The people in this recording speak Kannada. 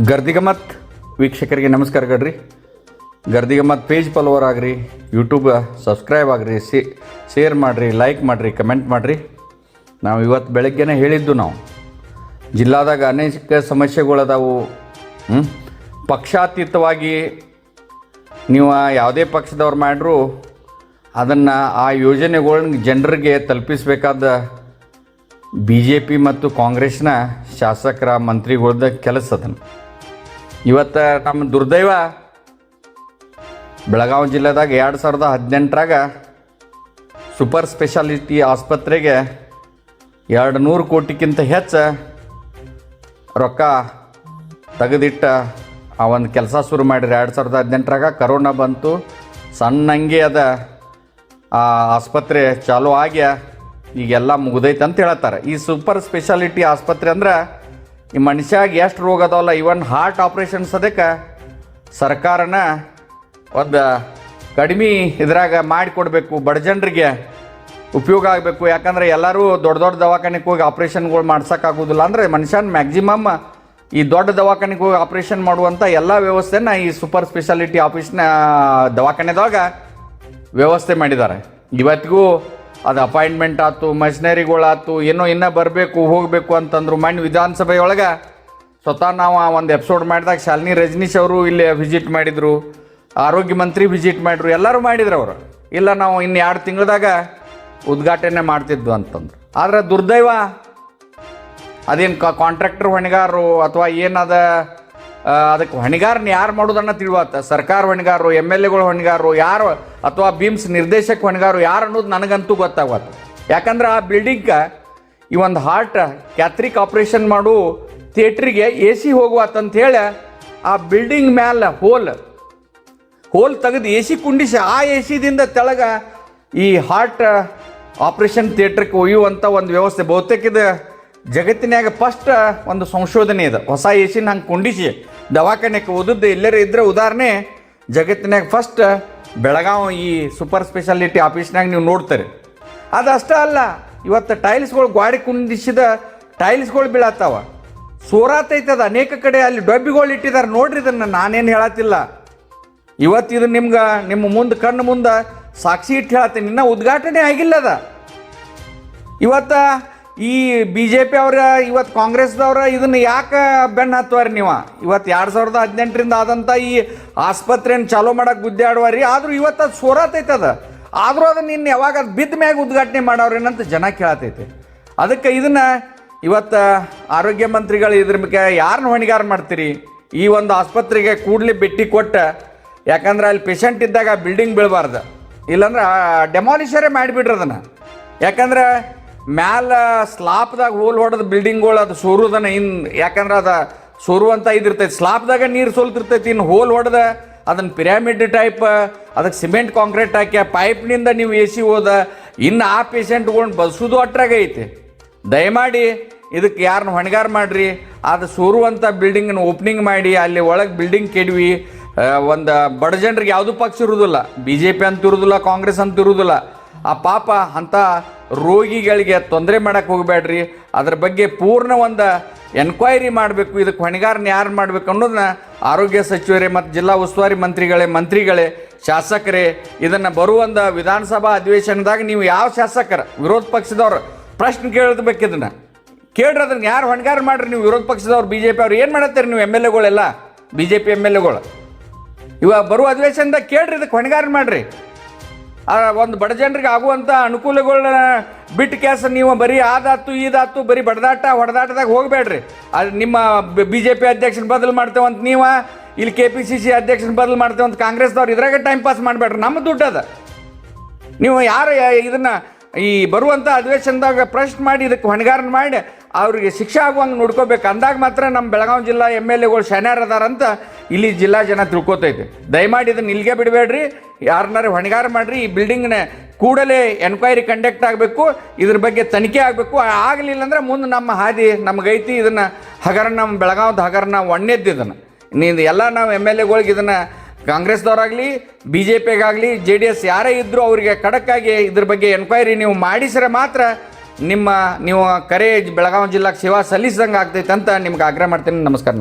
ಗರ್ದಿಗಮತ್ ವೀಕ್ಷಕರಿಗೆ ನಮಸ್ಕಾರ ಗಡ್ರಿ. ಗರ್ದಿಗಮತ್ ಪೇಜ್ ಫಾಲೋವರ್ ಆಗ್ರಿ, ಯೂಟ್ಯೂಬ್ ಸಬ್ಸ್ಕ್ರೈಬ್ ಆಗ್ರಿ, ಶೇರ್ ಮಾಡಿರಿ, ಲೈಕ್ ಮಾಡಿರಿ, ಕಮೆಂಟ್ ಮಾಡಿರಿ. ನಾವು ಇವತ್ತು ಬೆಳಗ್ಗೆನೇ ಹೇಳಿದ್ದು, ನಾವು ಜಿಲ್ಲಾದಾಗ ಅನೇಕ ಸಮಸ್ಯೆಗಳದಾವು. ಪಕ್ಷಾತೀತವಾಗಿ ನೀವು ಯಾವುದೇ ಪಕ್ಷದವ್ರು ಮಾಡ್ರು ಅದನ್ನು ಆ ಯೋಜನೆಗಳನ್ನ ಜನರಿಗೆ ತಲುಪಿಸಬೇಕಾದ BJP ಮತ್ತು ಕಾಂಗ್ರೆಸ್ನ ಶಾಸಕರ ಮಂತ್ರಿಗಳ್ದ ಕೆಲಸ ಅದನ್ನು. ಇವತ್ತು ನಮ್ಮ ದುರ್ದೈವ ಬೆಳಗಾವಿ ಜಿಲ್ಲೆದಾಗ 2018ರಾಗ ಸೂಪರ್ ಸ್ಪೆಷಾಲಿಟಿ ಆಸ್ಪತ್ರೆಗೆ 200 ಕೋಟಿಗಿಂತ ಹೆಚ್ಚು ರೊಕ್ಕ ತೆಗೆದಿಟ್ಟ ಆ ಒಂದು ಕೆಲಸ ಶುರು ಮಾಡಿರಿ. 2018ರಾಗ ಕರೋನಾ ಬಂತು, ಸಣ್ಣಂಗೆ ಅದ ಆ ಆಸ್ಪತ್ರೆ ಚಾಲೂ ಆಗಿ ಈಗೆಲ್ಲ ಮುಗ್ದೈತೆ ಅಂತ ಹೇಳ್ತಾರೆ. ಈ ಸೂಪರ್ ಸ್ಪೆಷಾಲಿಟಿ ಆಸ್ಪತ್ರೆ ಅಂದ್ರೆ ಈ ಮನುಷ್ಯಾಗ ಎಷ್ಟು ರೋಗ ಅದಾವಲ್ಲ, ಇವನ್ ಹಾರ್ಟ್ ಆಪ್ರೇಷನ್ಸ್ ಅದಕ್ಕೆ ಸರ್ಕಾರನ ಒಂದು ಕಡಿಮೆ ಇದ್ರಾಗ ಮಾಡಿಕೊಡ್ಬೇಕು, ಬಡ ಜನರಿಗೆ ಉಪಯೋಗ ಆಗಬೇಕು. ಯಾಕಂದರೆ ಎಲ್ಲರೂ ದೊಡ್ಡ ದೊಡ್ಡ ದವಾಖಾನೆಗೆ ಹೋಗಿ ಆಪ್ರೇಷನ್ಗಳು ಮಾಡ್ಸೋಕ್ಕಾಗೋದಿಲ್ಲ. ಅಂದರೆ ಮನುಷ್ಯನ ಮ್ಯಾಕ್ಸಿಮಮ್ ಈ ದೊಡ್ಡ ದವಾಖಾನೆಗೆ ಹೋಗಿ ಆಪ್ರೇಷನ್ ಮಾಡುವಂಥ ಎಲ್ಲ ವ್ಯವಸ್ಥೆನ ಈ ಸೂಪರ್ ಸ್ಪೆಷಾಲಿಟಿ ಆಫೀಸ್ನ ದವಾಖಾನೆದಾಗ ವ್ಯವಸ್ಥೆ ಮಾಡಿದ್ದಾರೆ. ಇವತ್ತಿಗೂ ಅದು ಅಪಾಯಿಂಟ್ಮೆಂಟ್ ಆಯ್ತು, ಮಷಿನರಿಗಳಾಯ್ತು, ಏನೋ ಇನ್ನೂ ಬರಬೇಕು ಹೋಗಬೇಕು ಅಂತಂದ್ರು. ಮಣ್ಣು ವಿಧಾನಸಭೆಯೊಳಗೆ ಸ್ವತಃ ನಾವು ಒಂದು ಎಪಿಸೋಡ್ ಮಾಡಿದಾಗ ಶಾಲಿನಿ ರಜನೀಶ್ ಅವರು ಇಲ್ಲಿ ವಿಸಿಟ್ ಮಾಡಿದರು, ಆರೋಗ್ಯ ಮಂತ್ರಿ ವಿಸಿಟ್ ಮಾಡಿದ್ರು, ಎಲ್ಲರೂ ಮಾಡಿದ್ರು ಅವರು. ಇಲ್ಲ ನಾವು ಇನ್ನು 2 ತಿಂಗಳದಾಗ ಉದ್ಘಾಟನೆ ಮಾಡ್ತಿದ್ವು ಅಂತಂದ್ರು. ಆದರೆ ದುರ್ದೈವ ಅದೇನು ಕಾಂಟ್ರಾಕ್ಟರ್ ಹೊಣೆಗಾರರು ಅಥವಾ ಏನದ ಅದಕ್ಕೆ ಹೊಣೆಗಾರನ ಯಾರು ಮಾಡೋದನ್ನು ತಿಳಿವತ್ತ. ಸರ್ಕಾರ ಹೊಣೆಗಾರರು, MLAಗಳು ಹೊಣೆಗಾರರು ಯಾರು, ಅಥವಾ ಬೀಮ್ಸ್ ನಿರ್ದೇಶಕ ಹೊಣೆಗಾರರು ಯಾರು ಅನ್ನೋದು ನನಗಂತೂ ಗೊತ್ತಾಗತ್ತೆ. ಯಾಕಂದ್ರೆ ಆ ಬಿಲ್ಡಿಂಗ್ಗೆ ಈ ಒಂದು ಹಾರ್ಟ್ ಕ್ಯಾಥ್ರಿಕ್ ಆಪ್ರೇಷನ್ ಮಾಡು ಥಿಯೇಟ್ರಿಗೆ AC ಹೋಗುವತ್ತಂತ ಹೇಳಿ ಆ ಬಿಲ್ಡಿಂಗ್ ಮ್ಯಾಲೆ ಹೋಲ್ ತೆಗೆದು AC ಕುಂಡಿಸಿ ಆ ACದಿಂದ ತೆಳಗೆ ಈ ಹಾರ್ಟ್ ಆಪ್ರೇಷನ್ ಥಿಯೇಟ್ರಿಗೆ ಒಯ್ಯುವಂಥ ಒಂದು ವ್ಯವಸ್ಥೆ ಬಹುತೇಕ ಇದು ಜಗತ್ತಿನಾಗ ಫಸ್ಟ್ ಒಂದು ಸಂಶೋಧನೆ ಇದೆ. ಹೊಸ AC ಹಂಗೆ ಕುಂಡಿಸಿ ದವಾಖಾನೆಗೆ ಓದಿದ್ದು ಎಲ್ಲರೂ ಇದ್ರೆ ಉದಾಹರಣೆ ಜಗತ್ತಿನಾಗ ಫಸ್ಟ್ ಬೆಳಗಾವಿ ಈ ಸೂಪರ್ ಸ್ಪೆಷಾಲಿಟಿ ಆಫೀಸ್ನಾಗ ನೀವು ನೋಡ್ತಾರೆ. ಅದಷ್ಟೇ ಅಲ್ಲ, ಇವತ್ತು ಟೈಲ್ಸ್ಗಳು ಗಾಡಿ ಕುಂಡಿಸಿದ ಟೈಲ್ಸ್ಗಳು ಬೀಳತ್ತಾವ, ಸೋರಾತೈತದ ಅನೇಕ ಕಡೆ. ಅಲ್ಲಿ ಡಬ್ಬಿಗಳು ಇಟ್ಟಿದ್ದಾರೆ ನೋಡ್ರಿ, ಇದನ್ನು ನಾನೇನು ಹೇಳತ್ತಿಲ್ಲ. ಇವತ್ತು ಇದು ನಿಮ್ಮ ಮುಂದೆ ಕಣ್ಣು ಮುಂದೆ ಸಾಕ್ಷಿ ಇಟ್ಟು ಹೇಳತ್ತೀನಿ, ಇನ್ನೂ ಉದ್ಘಾಟನೆ ಆಗಿಲ್ಲದ. ಇವತ್ತು ಈ BJP ಅವ್ರ ಇವತ್ತು ಕಾಂಗ್ರೆಸ್ದವ್ರ ಇದನ್ನು ಯಾಕೆ ಬೆನ್ನು ಹತ್ತುವಾರಿ ನೀವು? ಇವತ್ತು 2018ರಿಂದ ಆದಂಥ ಈ ಆಸ್ಪತ್ರೆಯನ್ನು ಚಾಲೂ ಮಾಡೋಕೆ ಗುದ್ದಾಡುವಾರಿ. ಆದರೂ ಇವತ್ತು ಅದು ಸೋರಾತೈತದ. ಆದರೂ ಅದನ್ನು ಇನ್ನು ಯಾವಾಗ ಅದು ಬಿದ್ದ ಮ್ಯಾಗ ಉದ್ಘಾಟನೆ ಮಾಡೋರೇನಂತ ಜನ ಕೇಳತೈತೆ. ಅದಕ್ಕೆ ಇದನ್ನು ಇವತ್ತು ಆರೋಗ್ಯ ಮಂತ್ರಿಗಳು ಇದ್ರ ಬಗ್ಗೆ ಯಾರನ್ನ ಹೊಣೆಗಾರ ಮಾಡ್ತೀರಿ? ಈ ಒಂದು ಆಸ್ಪತ್ರೆಗೆ ಕೂಡಲೇ ಭೇಟಿ ಕೊಟ್ಟು, ಯಾಕಂದ್ರೆ ಅಲ್ಲಿ ಪೇಷಂಟ್ ಇದ್ದಾಗ ಬಿಲ್ಡಿಂಗ್ ಬೀಳಬಾರ್ದು, ಇಲ್ಲಾಂದ್ರೆ ಡೆಮಾಲಿಷರೇ ಮಾಡಿಬಿಡ್ರಿ ಅದನ್ನು. ಯಾಕಂದ್ರೆ ಮ್ಯಾಲ ಸ್ಲಾಪ್ದಾಗ ಹೋಲ್ ಹೊಡೆದ ಬಿಲ್ಡಿಂಗ್ಗಳು ಅದು ಸೋರುದನ ಯಾಕಂದ್ರೆ ಅದು ಸೋರುವಂಥ ಇದಿರ್ತೈತಿ. ಸ್ಲಾಪ್ದಾಗ ನೀರು ಸೋಲ್ತಿರ್ತೈತಿ, ಇನ್ನು ಹೋಲ್ ಹೊಡೆದ ಅದನ್ನು ಪಿರಾಮಿಡ್ ಟೈಪ್ ಅದಕ್ಕೆ ಸಿಮೆಂಟ್ ಕಾಂಕ್ರೀಟ್ ಹಾಕಿ ಪೈಪ್ನಿಂದ ನೀವು AC ಹೋದ ಇನ್ನು ಆ ಪೇಷಂಟ್ಗಳ್ನ ಬಸ್ಸೋದು ಅಟ್ರಾಗ ಐತಿ. ದಯಮಾಡಿ ಇದಕ್ಕೆ ಯಾರನ್ನ ಹೊಣೆಗಾರ ಮಾಡಿರಿ. ಅದು ಸೋರುವಂಥ ಬಿಲ್ಡಿಂಗನ್ನು ಓಪನಿಂಗ್ ಮಾಡಿ ಅಲ್ಲಿ ಒಳಗೆ ಬಿಲ್ಡಿಂಗ್ ಕೆಡವಿ ಒಂದು ಬಡ ಜನರಿಗೆ ಯಾವುದೂ ಪಕ್ಷ ಇರೋದಿಲ್ಲ, BJP ಅಂತ ಇರೋದಿಲ್ಲ, ಕಾಂಗ್ರೆಸ್ ಅಂತ ಇರೋದಿಲ್ಲ. ಆ ಪಾಪ ಅಂಥ ರೋಗಿಗಳಿಗೆ ತೊಂದರೆ ಮಾಡೋಕ್ಕೆ ಹೋಗಬೇಡ್ರಿ. ಅದ್ರ ಬಗ್ಗೆ ಪೂರ್ಣ ಒಂದು ಎನ್ಕ್ವೈರಿ ಮಾಡಬೇಕು. ಇದಕ್ಕೆ ಹೊಣೆಗಾರನ ಯಾರು ಮಾಡಬೇಕು ಅನ್ನೋದನ್ನ ಆರೋಗ್ಯ ಸಚಿವರೇ ಮತ್ತು ಜಿಲ್ಲಾ ಉಸ್ತುವಾರಿ ಮಂತ್ರಿಗಳೇ ಶಾಸಕರೇ ಇದನ್ನು ಬರುವಂಥ ವಿಧಾನಸಭಾ ಅಧಿವೇಶನದಾಗ ನೀವು ಯಾವ ಶಾಸಕರ ವಿರೋಧ ಪಕ್ಷದವ್ರು ಪ್ರಶ್ನೆ ಕೇಳಬೇಕು, ಇದನ್ನು ಕೇಳ್ರಿ. ಅದನ್ನು ಯಾರು ಹೊಣೆಗಾರ ಮಾಡಿರಿ? ನೀವು ವಿರೋಧ ಪಕ್ಷದವ್ರು BJP ಅವ್ರು ಏನು ಮಾಡತ್ತೀರಿ? ನೀವು MLAಗಳೆಲ್ಲ BJP MLAಗಳು ಇವಾಗ ಬರುವ ಅಧಿವೇಶನದಾಗ ಕೇಳ್ರಿ, ಇದಕ್ಕೆ ಹೊಣೆಗಾರ ಮಾಡಿರಿ. ಒಂದು ಬಡ ಜನರಿಗೆ ಆಗುವಂಥ ಅನುಕೂಲಗಳನ್ನ ಬಿಟ್ಟು ಕೆಲಸ ನೀವು ಬರೀ ಆದಾತು ಇದಾತು ಬರೀ ಹೊಡೆದಾಟದಾಗ ಹೋಗಬೇಡ್ರಿ. ಅದು ನಿಮ್ಮ BJP ಅಧ್ಯಕ್ಷನ ಬದಲು ಮಾಡ್ತೇವಂತ ನೀವು, ಇಲ್ಲಿ KPCC ಅಧ್ಯಕ್ಷನ ಬದಲು ಮಾಡ್ತೇವಂತ ಕಾಂಗ್ರೆಸ್ದವ್ರು ಇದ್ರಾಗ ಟೈಮ್ ಪಾಸ್ ಮಾಡಬೇಡ್ರಿ. ನಮ್ಮ ದುಡ್ಡು ಅದ. ನೀವು ಯಾರು ಇದನ್ನು ಈ ಬರುವಂಥ ಅಧಿವೇಶನದಾಗ ಪ್ರಶ್ನೆ ಮಾಡಿ ಇದಕ್ಕೆ ಹೊಣೆಗಾರನ ಮಾಡಿ ಅವ್ರಿಗೆ ಶಿಕ್ಷೆ ಆಗುವಂಗೆ ನೋಡ್ಕೋಬೇಕು. ಅಂದಾಗ ಮಾತ್ರ ನಮ್ಮ ಬೆಳಗಾವಿ ಜಿಲ್ಲಾ MLAಗಳು ಶನ್ಯಾರ್ ಅದಾರಂತ ಇಲ್ಲಿ ಜಿಲ್ಲಾ ಜನ ತಿಳ್ಕೊತೈತೆ. ದಯಮಾಡಿ ಇದನ್ನು ಇಲ್ಲಿಗೆ ಬಿಡಬೇಡ್ರಿ, ಯಾರನ್ನಾರು ಹೊಣೆಗಾರ ಮಾಡಿರಿ. ಈ ಬಿಲ್ಡಿಂಗ್ನ ಕೂಡಲೇ ಎನ್ಕ್ವೈರಿ ಕಂಡಕ್ಟ್ ಆಗಬೇಕು, ಇದ್ರ ಬಗ್ಗೆ ತನಿಖೆ ಆಗಬೇಕು. ಆಗಲಿಲ್ಲ ಅಂದ್ರೆ ಮುಂದೆ ನಮ್ಮ ಹಾದಿ ನಮಗೈತಿ. ಇದನ್ನು ಹಗರಣ ನಮ್ಮ ಬೆಳಗಾವಿದ ಹಗರಣ ಒಣ್ಣೆದ್ದು ಇದನ್ನು ನೀನು ಎಲ್ಲ ನಾವು MLAಗಳಿಗೆ ಇದನ್ನು ಕಾಂಗ್ರೆಸ್ದವರಾಗಲಿ BJPಗಾಗಲಿ JDS ಯಾರೇ ಇದ್ದರೂ ಅವರಿಗೆ ಖಡಕ್ಕಾಗಿ ಇದ್ರ ಬಗ್ಗೆ ಎನ್ಕ್ವೈರಿ ನೀವು ಮಾಡಿಸಿದ್ರೆ ಮಾತ್ರ ನೀವು ಕರೆ ಬೆಳಗಾವಿ ಜಿಲ್ಲಾಕ್ಕೆ ಸೇವಾ ಸಲ್ಲಿಸಿದಂಗೆ ಆಗ್ತೈತೆ ಅಂತ ನಿಮ್ಗೆ ಆಗ್ರಹ ಮಾಡ್ತೀನಿ. ನಮಸ್ಕಾರ.